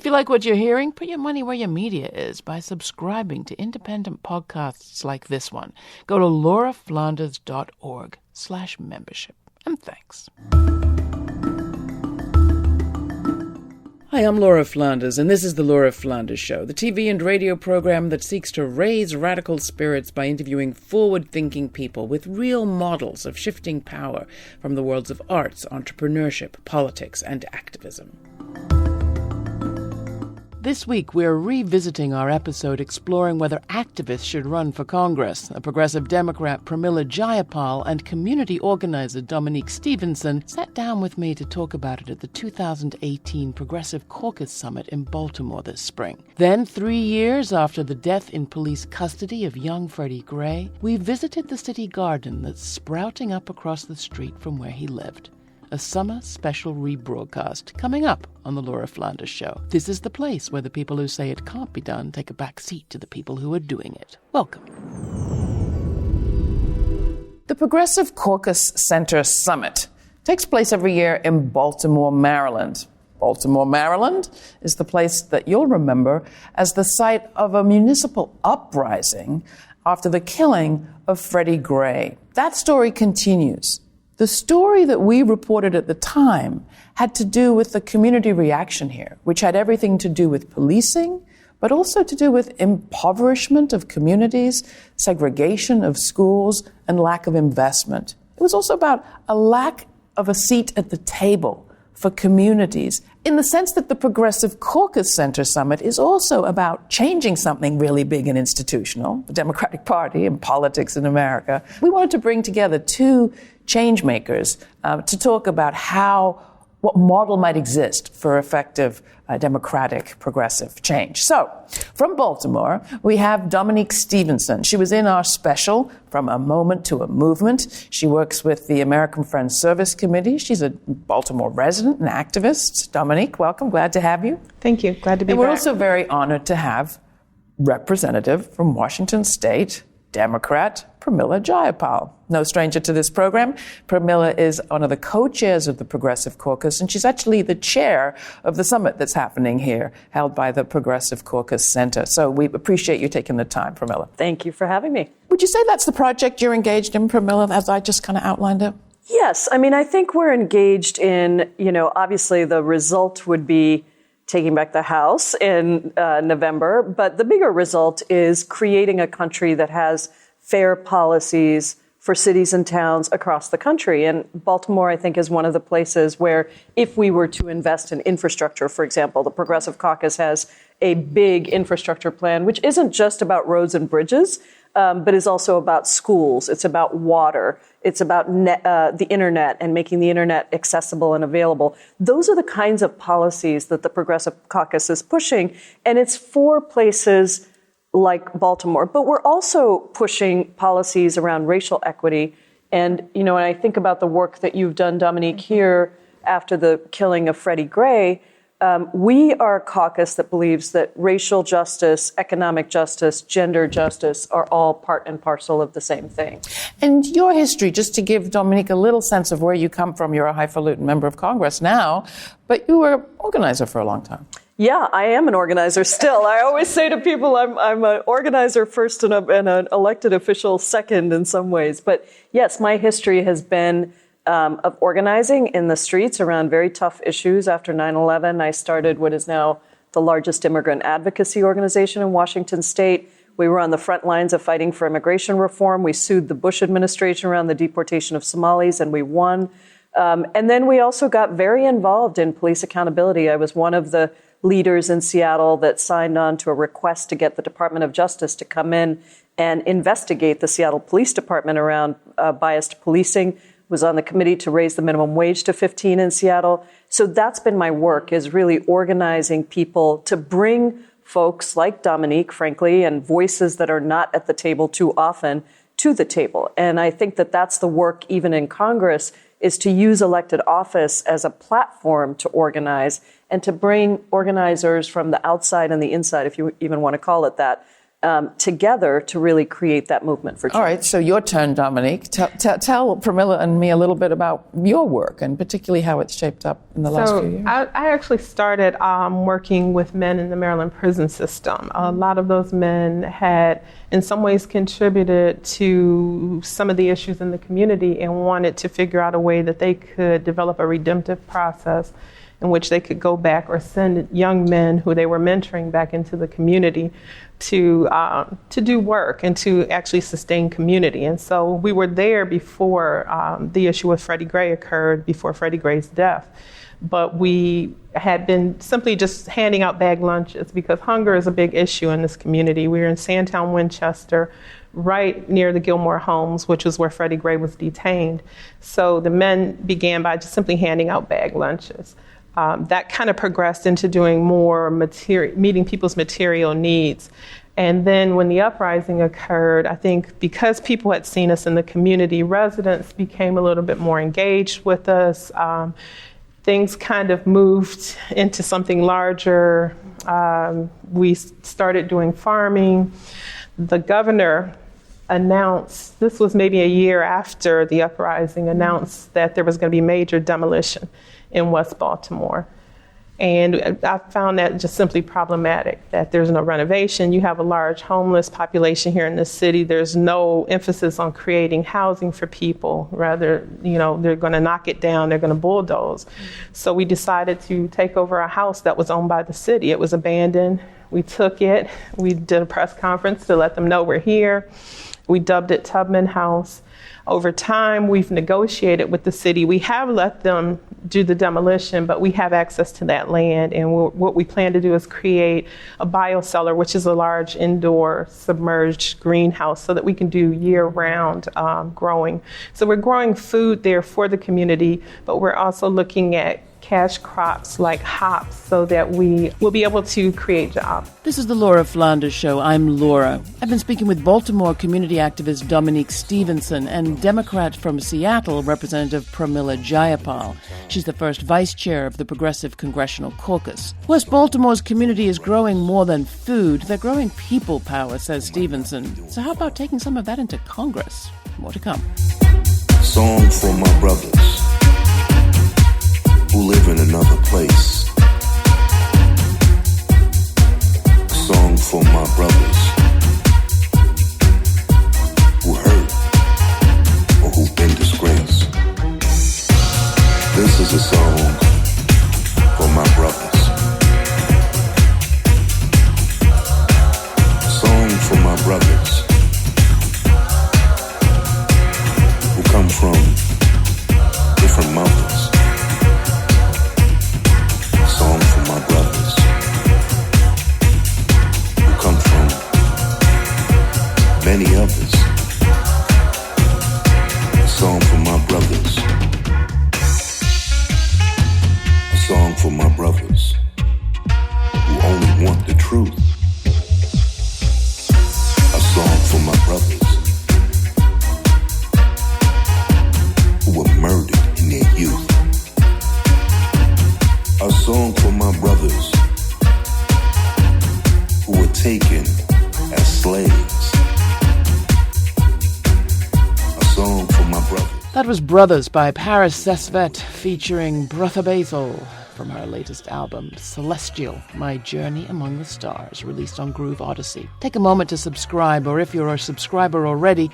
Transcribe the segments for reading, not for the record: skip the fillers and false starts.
If you like what you're hearing, put your money where your media is by subscribing to independent podcasts like this one. Go to lauraflanders.org/membership. And thanks. Hi, I'm Laura Flanders, and this is The Laura Flanders Show, the TV and radio program that seeks to raise radical spirits by interviewing forward-thinking people with real models of shifting power from the worlds of arts, entrepreneurship, politics, and activism. This week, we're revisiting our episode exploring whether activists should run for Congress. A progressive Democrat, Pramila Jayapal, and community organizer Dominique Stevenson sat down with me to talk about it at the 2018 Progressive Caucus Summit in Baltimore this spring. Then, 3 years after the death in police custody of young Freddie Gray, we visited the city garden that's sprouting up across the street from where he lived. A summer special rebroadcast coming up on The Laura Flanders Show. This is the place where the people who say it can't be done take a back seat to the people who are doing it. Welcome. The Progressive Caucus Center Summit takes place every year in Baltimore, Maryland. Baltimore, Maryland is the place that you'll remember as the site of a municipal uprising after the killing of Freddie Gray. That story continues. The story that we reported at the time had to do with the community reaction here, which had everything to do with policing, but also to do with impoverishment of communities, segregation of schools, and lack of investment. It was also about a lack of a seat at the table for communities, in the sense that the Progressive Caucus Center Summit is also about changing something really big and institutional, the Democratic Party and politics in America. We wanted to bring together two change makers to talk about what model might exist for effective democratic progressive change. So, from Baltimore, we have Dominique Stevenson. She was in our special, From a Moment to a Movement. She works with the American Friends Service Committee. She's a Baltimore resident and activist. Dominique, welcome. Glad to have you. Thank you. Glad to be back. And we're also very honored to have Representative from Washington State, Democrat Pramila Jayapal. No stranger to this program. Pramila is one of the co-chairs of the Progressive Caucus, and she's actually the chair of the summit that's happening here, held by the Progressive Caucus Center. So we appreciate you taking the time, Pramila. Thank you for having me. Would you say that's the project you're engaged in, Pramila, as I just kind of outlined it? Yes. I mean, I think we're engaged in, obviously the result would be taking back the House in November, but the bigger result is creating a country that has fair policies for cities and towns across the country. And Baltimore, I think, is one of the places where if we were to invest in infrastructure, for example, the Progressive Caucus has a big infrastructure plan, which isn't just about roads and bridges, but is also about schools. It's about water. It's about the internet and making the internet accessible and available. Those are the kinds of policies that the Progressive Caucus is pushing. And it's for places like Baltimore. But we're also pushing policies around racial equity. And, when I think about the work that you've done, Dominique, here after the killing of Freddie Gray, we are a caucus that believes that racial justice, economic justice, gender justice are all part and parcel of the same thing. And your history, just to give Dominique a little sense of where you come from, you're a highfalutin member of Congress now, but you were an organizer for a long time. Yeah, I am an organizer still. I always say to people I'm an organizer first and an elected official second in some ways. But yes, my history has been of organizing in the streets around very tough issues. After 9/11, I started what is now the largest immigrant advocacy organization in Washington state. We were on the front lines of fighting for immigration reform. We sued the Bush administration around the deportation of Somalis, and we won. And then we also got very involved in police accountability. I was one of the leaders in Seattle that signed on to a request to get the Department of Justice to come in and investigate the Seattle Police Department around biased policing. Was on the committee to raise the minimum wage to $15 in Seattle. So that's been my work, is really organizing people to bring folks like Dominique, frankly, and voices that are not at the table too often to the table. And I think that that's the work even in Congress, is to use elected office as a platform to organize and to bring organizers from the outside and the inside, if you even want to call it that, together to really create that movement for change. All right, so your turn, Dominique. Tell Pramila and me a little bit about your work and particularly how it's shaped up in the last few years. I actually started working with men in the Maryland prison system. A lot of those men had in some ways contributed to some of the issues in the community and wanted to figure out a way that they could develop a redemptive process in which they could go back or send young men who they were mentoring back into the community to do work and to actually sustain community. And so we were there before the issue with Freddie Gray occurred, before Freddie Gray's death. But we had been simply just handing out bag lunches because hunger is a big issue in this community. We were in Sandtown, Winchester, right near the Gilmore homes, which is where Freddie Gray was detained. So the men began by just simply handing out bag lunches. That kind of progressed into doing more meeting people's material needs. And then when the uprising occurred, I think because people had seen us in the community, residents became a little bit more engaged with us. Things kind of moved into something larger. We started doing farming. The governor announced, this was maybe a year after the uprising, announced that there was going to be major demolition in West Baltimore. And I found that just simply problematic, that there's no renovation. You have a large homeless population here in the city. There's no emphasis on creating housing for people. Rather, they're going to knock it down. They're going to bulldoze. So we decided to take over a house that was owned by the city. It was abandoned. We took it. We did a press conference to let them know we're here. We dubbed it Tubman House. Over time, we've negotiated with the city. We have let them do the demolition, but we have access to that land. And what we plan to do is create a biocellar, which is a large indoor submerged greenhouse, so that we can do year-round growing. So we're growing food there for the community, but we're also looking at cash crops like hops so that we will be able to create jobs. This is the Laura Flanders Show. I'm Laura. I've been speaking with Baltimore community activist Dominique Stevenson and Democrat from Seattle, Representative Pramila Jayapal. She's the first vice chair of the Progressive Congressional Caucus. West Baltimore's community is growing more than food. They're growing people power, says Stevenson. So how about taking some of that into Congress? More to come. Song for my brothers who live in another place. A song for my brothers who hurt or who've been disgraced. This is a song for my brothers. A song for my brothers who come from different mountains. Song for my brothers who come from many others. A song for my brothers. A song for my brothers who only want the truth. A song for my brothers who were murdered in their youth. A song for my brothers who were taken as slaves. A song for my brothers. That was Brothers by Paris Sesvet featuring Brother Basil from her latest album, Celestial, My Journey Among the Stars, released on Groove Odyssey. Take a moment to subscribe, or if you're a subscriber already,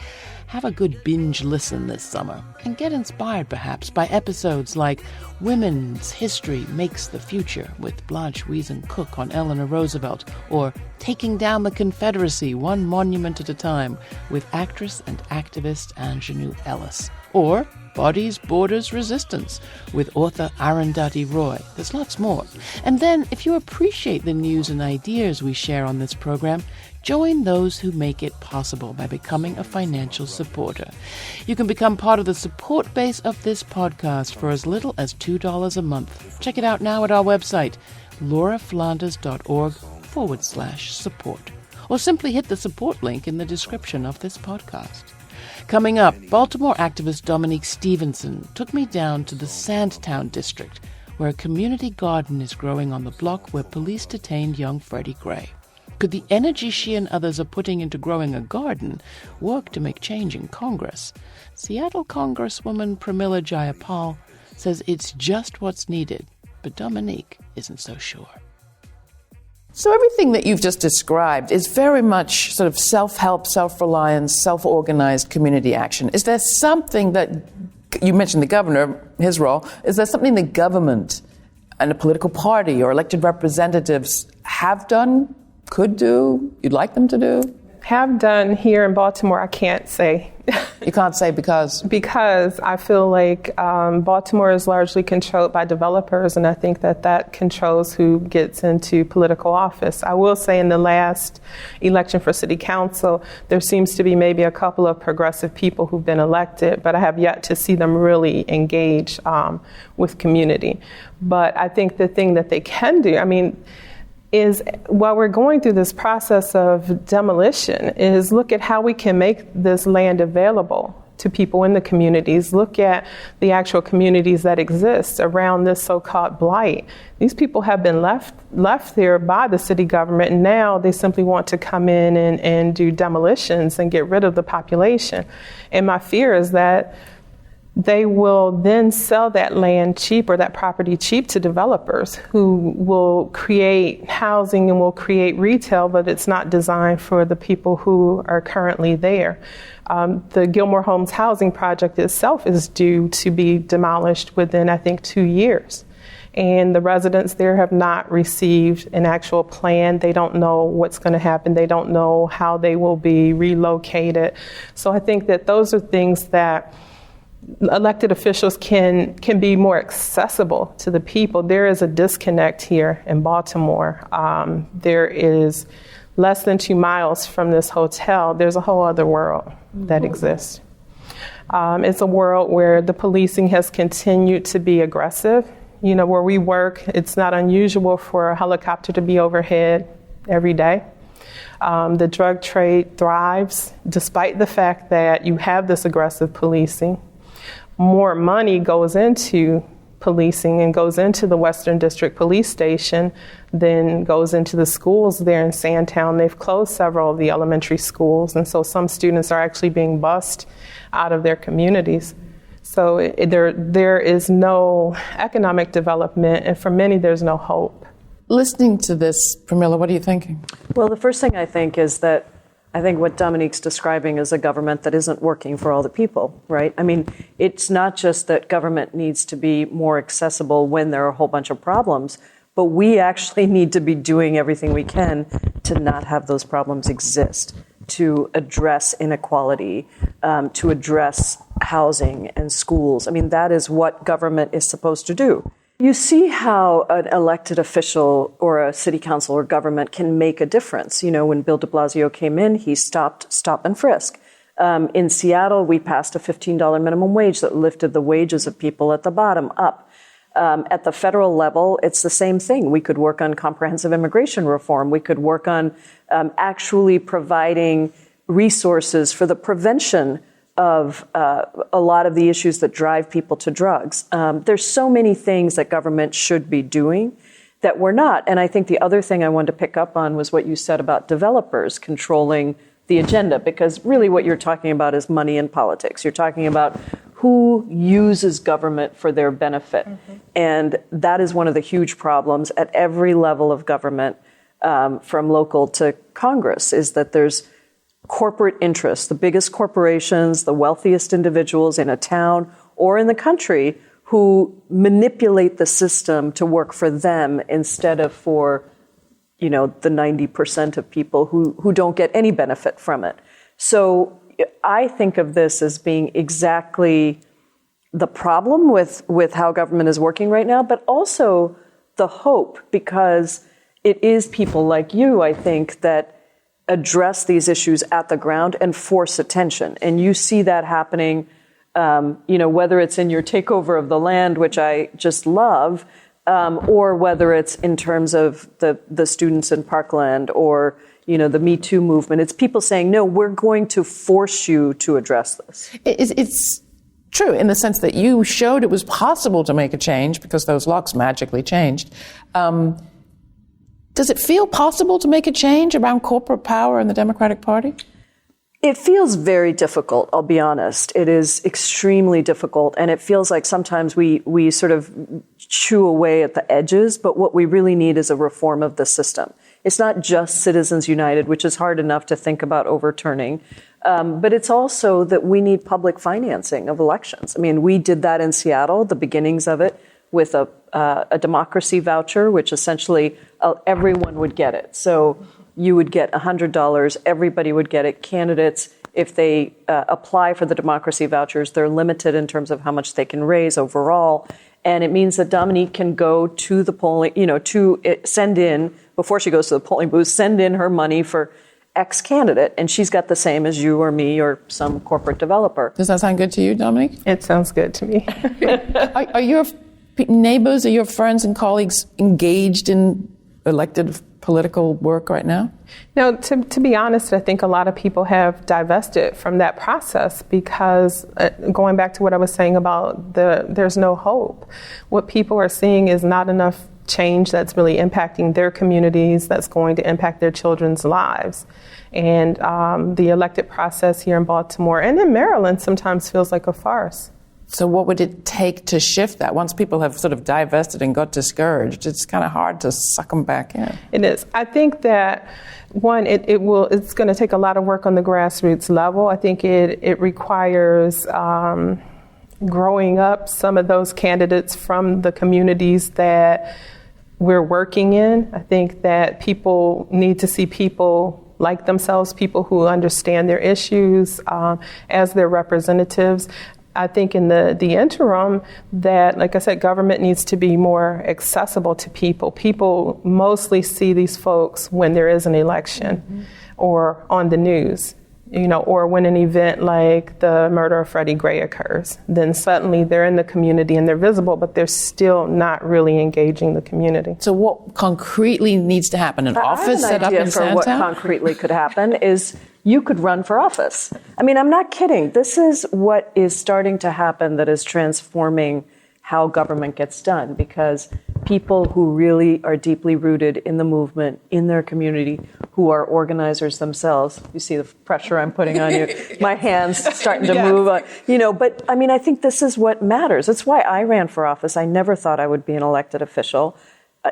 have a good binge listen this summer and get inspired perhaps by episodes like Women's History Makes the Future with Blanche Wiesen-Cook on Eleanor Roosevelt, or Taking Down the Confederacy One Monument at a Time with actress and activist Anjanou Ellis, or Bodies, Borders, Resistance with author Arundhati Roy. There's lots more. And then, if you appreciate the news and ideas we share on this program, join those who make it possible by becoming a financial supporter. You can become part of the support base of this podcast for as little as $2 a month. Check it out now at our website, lauraflanders.org/support. Or simply hit the support link in the description of this podcast. Coming up, Baltimore activist Dominique Stevenson took me down to the Sandtown district, where a community garden is growing on the block where police detained young Freddie Gray. Could the energy she and others are putting into growing a garden work to make change in Congress? Seattle Congresswoman Pramila Jayapal says it's just what's needed, but Dominique isn't so sure. So everything that you've just described is very much sort of self-help, self-reliance, self-organized community action. Is there something that, you mentioned the governor, his role, is there something the government and a political party or elected representatives have done, could do, you'd like them to do? Have done here in Baltimore, I can't say. You can't say because? Because I feel like Baltimore is largely controlled by developers, and I think that controls who gets into political office. I will say in the last election for city council, there seems to be maybe a couple of progressive people who've been elected, but I have yet to see them really engage with community. But I think the thing that they can do, is while we're going through this process of demolition, is look at how we can make this land available to people in the communities. Look at the actual communities that exist around this so-called blight. These people have been left there by the city government, and now they simply want to come in and do demolitions and get rid of the population. And my fear is that they will then sell that land cheap or that property cheap to developers who will create housing and will create retail, but it's not designed for the people who are currently there. The Gilmore Homes housing project itself is due to be demolished within, I think, 2 years. And the residents there have not received an actual plan. They don't know what's going to happen. They don't know how they will be relocated. So I think that those are things that elected officials can be more accessible to the people. There is a disconnect here in Baltimore. There is less than 2 miles from this hotel. There's a whole other world that exists. It's a world where the policing has continued to be aggressive. Where we work, it's not unusual for a helicopter to be overhead every day. The drug trade thrives despite the fact that you have this aggressive policing. More money goes into policing and goes into the Western District Police Station than goes into the schools there in Sandtown. They've closed several of the elementary schools, and so some students are actually being bused out of their communities. So there is no economic development, and for many, there's no hope. Listening to this, Pramila, what are you thinking? Well, the first thing I think is that I think what Dominique's describing is a government that isn't working for all the people, right? It's not just that government needs to be more accessible when there are a whole bunch of problems, but we actually need to be doing everything we can to not have those problems exist, to address inequality, to address housing and schools. That is what government is supposed to do. You see how an elected official or a city council or government can make a difference. When Bill de Blasio came in, he stopped stop and frisk. In Seattle, we passed a $15 minimum wage that lifted the wages of people at the bottom up. At the federal level, it's the same thing. We could work on comprehensive immigration reform. We could work on actually providing resources for the prevention of a lot of the issues that drive people to drugs. There's so many things that government should be doing that we're not. And I think the other thing I wanted to pick up on was what you said about developers controlling the agenda, because really what you're talking about is money in politics. You're talking about who uses government for their benefit. Mm-hmm. And that is one of the huge problems at every level of government, from local to Congress, is that there's corporate interests, the biggest corporations, the wealthiest individuals in a town or in the country who manipulate the system to work for them instead of for, the 90% of people who don't get any benefit from it. So I think of this as being exactly the problem with how government is working right now, but also the hope, because it is people like you, I think, that address these issues at the ground and force attention. And you see that happening, whether it's in your takeover of the land, which I just love, or whether it's in terms of the students in Parkland or, the Me Too movement. It's people saying, no, we're going to force you to address this. It's true in the sense that you showed it was possible to make a change because those locks magically changed. Does Does it feel possible to make a change around corporate power in the Democratic Party? It feels very difficult, I'll be honest. It is extremely difficult, and it feels like sometimes we sort of chew away at the edges, but what we really need is a reform of the system. It's not just Citizens United, which is hard enough to think about overturning, but it's also that we need public financing of elections. I mean, we did that in Seattle, the beginnings of it, with a democracy voucher, which essentially everyone would get it. So you would get $100, everybody would get it. Candidates, if they apply for the democracy vouchers, they're limited in terms of how much they can raise overall. And it means that Dominique can go to the polling, send in, before she goes to the polling booth, send in her money for X candidate, and she's got the same as you or me or some corporate developer. Does that sound good to you, Dominique? It sounds good to me. Are your neighbors or your friends and colleagues engaged in elected political work right now? No, to be honest, I think a lot of people have divested from that process because going back to what I was saying about there's no hope. What people are seeing is not enough change that's really impacting their communities, that's going to impact their children's lives. And the elected process here in Baltimore and in Maryland sometimes feels like a farce. So what would it take to shift that? Once people have sort of divested and got discouraged, it's kind of hard to suck them back in. It is. I think that, one, it's going to take a lot of work on the grassroots level. I think it requires growing up some of those candidates from the communities that we're working in. I think that people need to see people like themselves, people who understand their issues as their representatives. I think in the interim that, like I said, government needs to be more accessible to people. People mostly see these folks when there is an election or on the news, or when an event like the murder of Freddie Gray occurs. Then suddenly they're in the community and they're visible, but they're still not really engaging the community. So what concretely needs to happen? An office set up in Sandtown? For what concretely could happen is you could run for office. I mean, I'm not kidding. This is what is starting to happen that is transforming how government gets done, because people who really are deeply rooted in the movement, in their community, who are organizers themselves. You see the pressure I'm putting on you. My hands starting to move. But I mean, I think this is what matters. That's why I ran for office. I never thought I would be an elected official.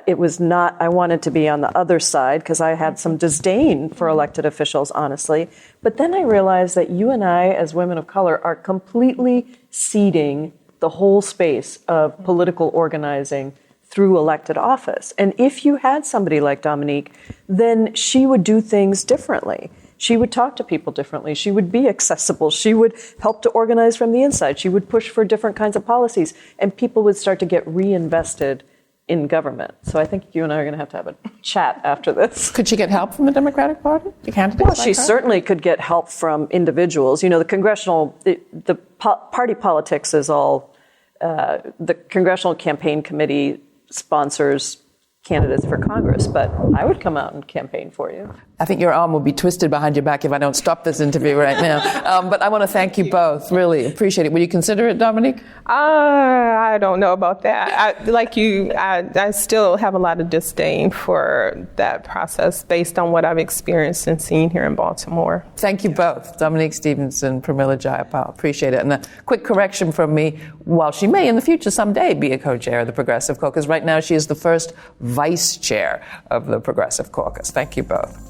It was not, I wanted to be on the other side because I had some disdain for elected officials, honestly. But then I realized that you and I, as women of color, are completely ceding the whole space of political organizing through elected office. And if you had somebody like Dominique, then she would do things differently. She would talk to people differently. She would be accessible. She would help to organize from the inside. She would push for different kinds of policies. And people would start to get reinvested in government. So I think you and I are going to have a chat after this. Could she get help from the Democratic Party? The candidates? Well, she certainly could get help from individuals. The party politics is all, the Congressional Campaign Committee sponsors candidates for Congress, but I would come out and campaign for you. I think your arm will be twisted behind your back if I don't stop this interview right now. But I want to thank you both. Really appreciate it. Will you consider it, Dominique? I don't know about that. I still have a lot of disdain for that process based on what I've experienced and seen here in Baltimore. Thank you both, Dominique Stevenson, Pramila Jayapal. Appreciate it. And a quick correction from me, while she may in the future someday be a co-chair of the Progressive Caucus, right now she is the first vice chair of the Progressive Caucus. Thank you both.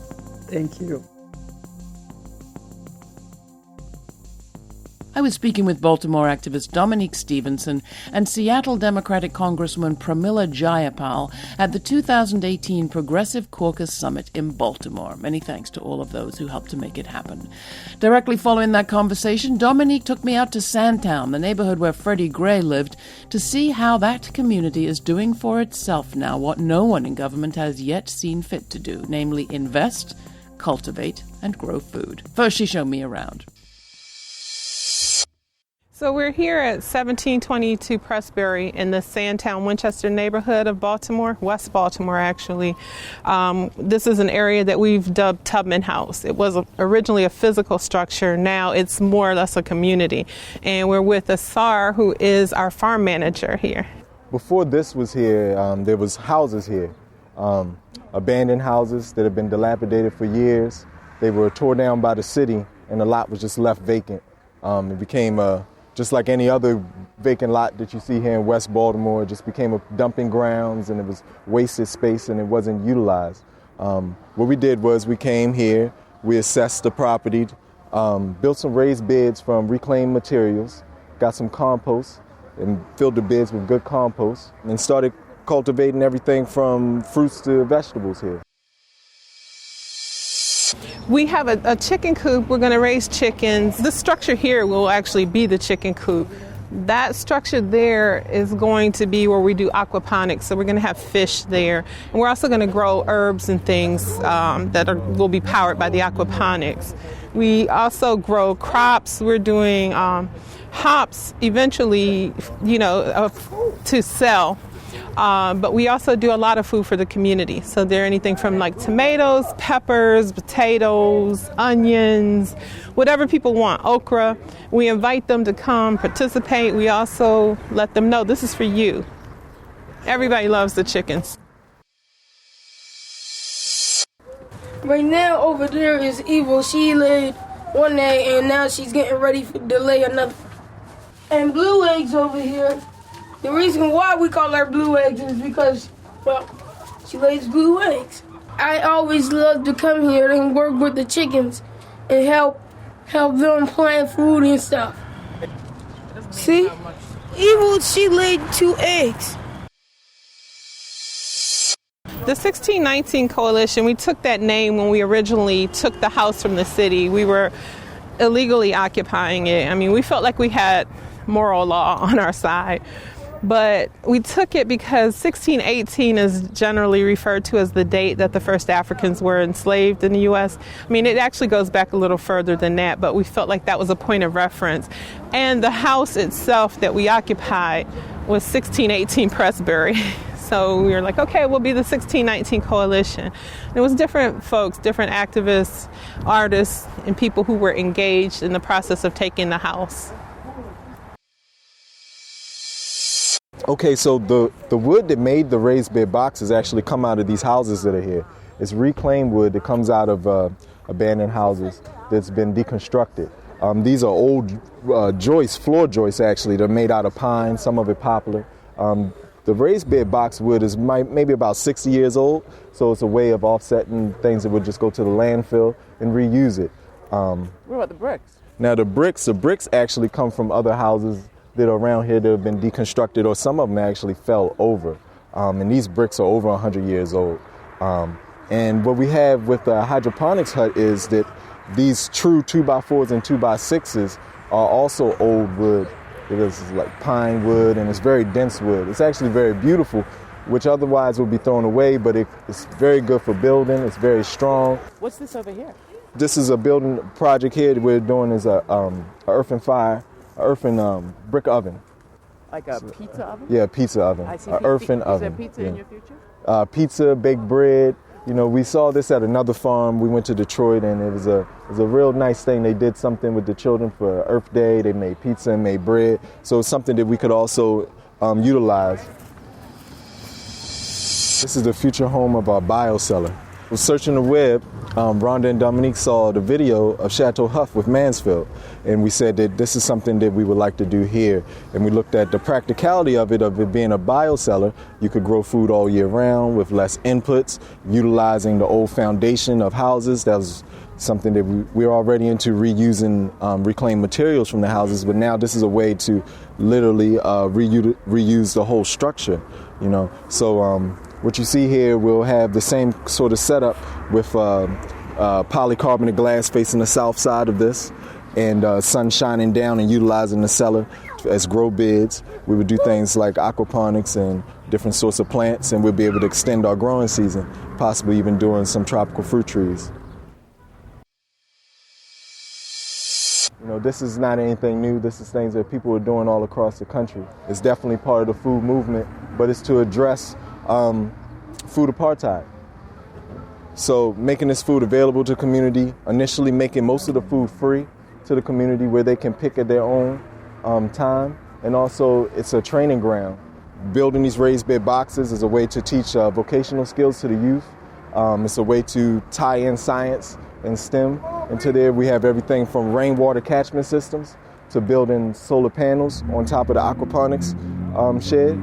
Thank you. I was speaking with Baltimore activist Dominique Stevenson and Seattle Democratic Congresswoman Pramila Jayapal at the 2018 Progressive Caucus Summit in Baltimore. Many thanks to all of those who helped to make it happen. Directly following that conversation, Dominique took me out to Sandtown, the neighborhood where Freddie Gray lived, to see how that community is doing for itself now what no one in government has yet seen fit to do, namely invest, cultivate, and grow food. First, she showed me around. So we're here at 1722 Pressbury in the Sandtown, Winchester neighborhood of Baltimore, West Baltimore actually. This is an area that we've dubbed Tubman House. It was originally a physical structure. Now it's more or less a community. And we're with Asar, who is our farm manager here. Before this was here, there was houses here. abandoned houses that have been dilapidated for years. They were torn down by the city, and the lot was just left vacant. It became just like any other vacant lot that you see here in West Baltimore. It just became a dumping grounds, and it was wasted space, and it wasn't utilized. What we did was we came here, we assessed the property, built some raised beds from reclaimed materials, got some compost, and filled the beds with good compost, and started cultivating everything from fruits to vegetables here. We have a chicken coop. We're going to raise chickens. The structure here will actually be the chicken coop. That structure there is going to be where we do aquaponics, so we're going to have fish there. And we're also going to grow herbs and things will be powered by the aquaponics. We also grow crops. We're doing hops eventually, to sell. But we also do a lot of food for the community. So there are anything from like tomatoes, peppers, potatoes, onions, whatever people want, okra. We invite them to come participate. We also let them know this is for you. Everybody loves the chickens. Right now over there is Evil. She laid one egg and now she's getting ready to lay another. And Blue Eggs over here. The reason why we call her Blue Eggs is because, she lays blue eggs. I always love to come here and work with the chickens and help them plant food and stuff. See? Evil, she laid 2 eggs. The 1619 Coalition, we took that name when we originally took the house from the city. We were illegally occupying it. I mean, we felt like we had moral law on our side. But we took it because 1618 is generally referred to as the date that the first Africans were enslaved in the U.S. I mean, it actually goes back a little further than that, but we felt like that was a point of reference. And the house itself that we occupied was 1618 Pressbury. So we were like, okay, we'll be the 1619 Coalition. And it was different folks, different activists, artists, and people who were engaged in the process of taking the house. Okay, so the wood that made the raised bed boxes actually come out of these houses that are here. It's reclaimed wood that comes out of abandoned houses that's been deconstructed. These are old floor joists actually. They're made out of pine, some of it poplar. The raised bed box wood is maybe about 60 years old, so it's a way of offsetting things that would just go to the landfill and reuse it. What about the bricks? Now the bricks actually come from other houses that are around here that have been deconstructed, or some of them actually fell over. And these bricks are over 100 years old. And what we have with the hydroponics hut is that these true 2x4s and 2x6s are also old wood. It is like pine wood, and it's very dense wood. It's actually very beautiful, which otherwise would be thrown away, but it's very good for building. It's very strong. What's this over here? This is a building project here that we're doing is a earthen brick oven. Like a pizza oven? Yeah, pizza oven. I see. Earthen oven. Is there pizza in your future? Pizza, baked bread. You know, we saw this at another farm. We went to Detroit, and it was a real nice thing. They did something with the children for Earth Day. They made pizza and made bread. So it's something that we could also utilize. This is the future home of our biocellar. Searching the web, Rhonda and Dominique saw the video of Chateau Huff with Mansfield, and we said that this is something that we would like to do here. And we looked at the practicality of it being a biocellar. You could grow food all year round with less inputs, utilizing the old foundation of houses. That was something that we're already into, reusing reclaimed materials from the houses, but now this is a way to literally reuse the whole structure, you know. So what you see here, we'll have the same sort of setup with polycarbonate glass facing the south side of this, and sun shining down and utilizing the cellar as grow beds. We would do things like aquaponics and different sorts of plants, and we'll be able to extend our growing season, possibly even doing some tropical fruit trees. You know, this is not anything new. This is things that people are doing all across the country. It's definitely part of the food movement, but it's to address food apartheid. So making this food available to the community, initially making most of the food free to the community where they can pick at their own time. And also it's a training ground. Building these raised bed boxes is a way to teach vocational skills to the youth, It's a way to tie in science and STEM into there. We have everything from rainwater catchment systems to building solar panels on top of the aquaponics shed.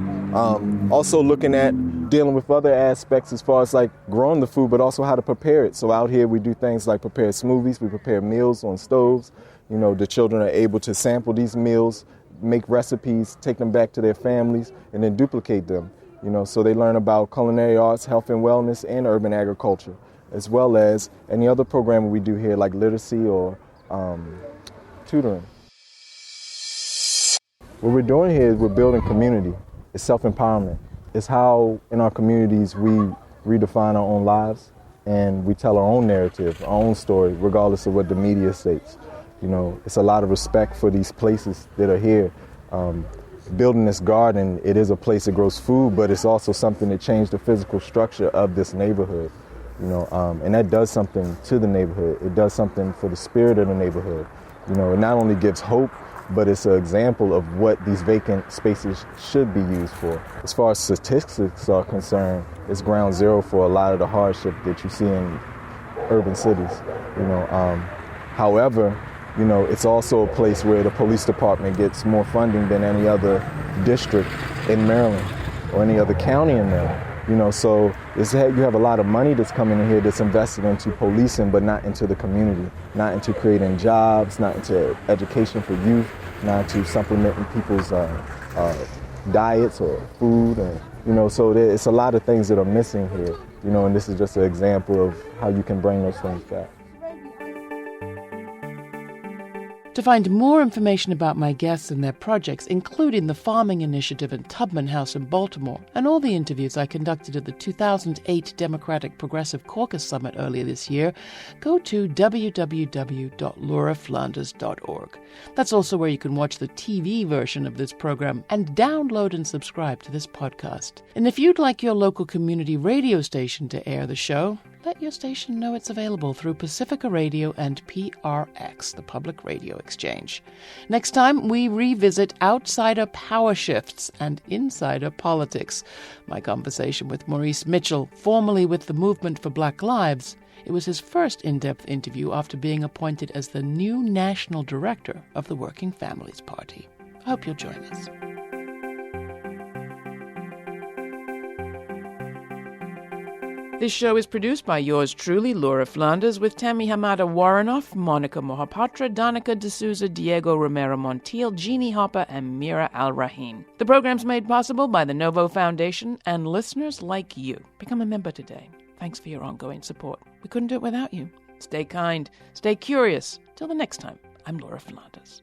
Also looking at dealing with other aspects as far as like growing the food, but also how to prepare it. So out here we do things like prepare smoothies, we prepare meals on stoves. You know, the children are able to sample these meals, make recipes, take them back to their families, and then duplicate them. You know, so they learn about culinary arts, health and wellness, and urban agriculture, as well as any other program we do here, like literacy or tutoring. What we're doing here is we're building community. It's self-empowerment. It's how in our communities we redefine our own lives and we tell our own narrative, our own story, regardless of what the media states. You know, it's a lot of respect for these places that are here. Building this garden, it is a place that grows food, but it's also something that changed the physical structure of this neighborhood. You know, and that does something to the neighborhood. It does something for the spirit of the neighborhood. You know, it not only gives hope, but it's an example of what these vacant spaces should be used for. As far as statistics are concerned, it's ground zero for a lot of the hardship that you see in urban cities. You know, however, you know, it's also a place where the police department gets more funding than any other district in Maryland or any other county in Maryland. You know, so you have a lot of money that's coming in here that's invested into policing, but not into the community, not into creating jobs, not into education for youth, not into supplementing people's diets or food. And, you know, so it's a lot of things that are missing here, you know, and this is just an example of how you can bring those things back. To find more information about my guests and their projects, including the Farming Initiative and Tubman House in Baltimore, and all the interviews I conducted at the 2008 Democratic Progressive Caucus Summit earlier this year, go to www.lauraflanders.org. That's also where you can watch the TV version of this program and download and subscribe to this podcast. And if you'd like your local community radio station to air the show, let your station know it's available through Pacifica Radio and PRX, the Public Radio Exchange. Next time, we revisit outsider power shifts and insider politics. My conversation with Maurice Mitchell, formerly with the Movement for Black Lives. It was his first in-depth interview after being appointed as the new national director of the Working Families Party. I hope you'll join us. This show is produced by yours truly, Laura Flanders, with Tammy Hamada Warrenoff, Monica Mohapatra, Danica D'Souza, Diego Romero Montiel, Jeannie Hopper, and Mira Al-Rahim. The program's made possible by the Novo Foundation and listeners like you. Become a member today. Thanks for your ongoing support. We couldn't do it without you. Stay kind, stay curious. Till the next time, I'm Laura Flanders.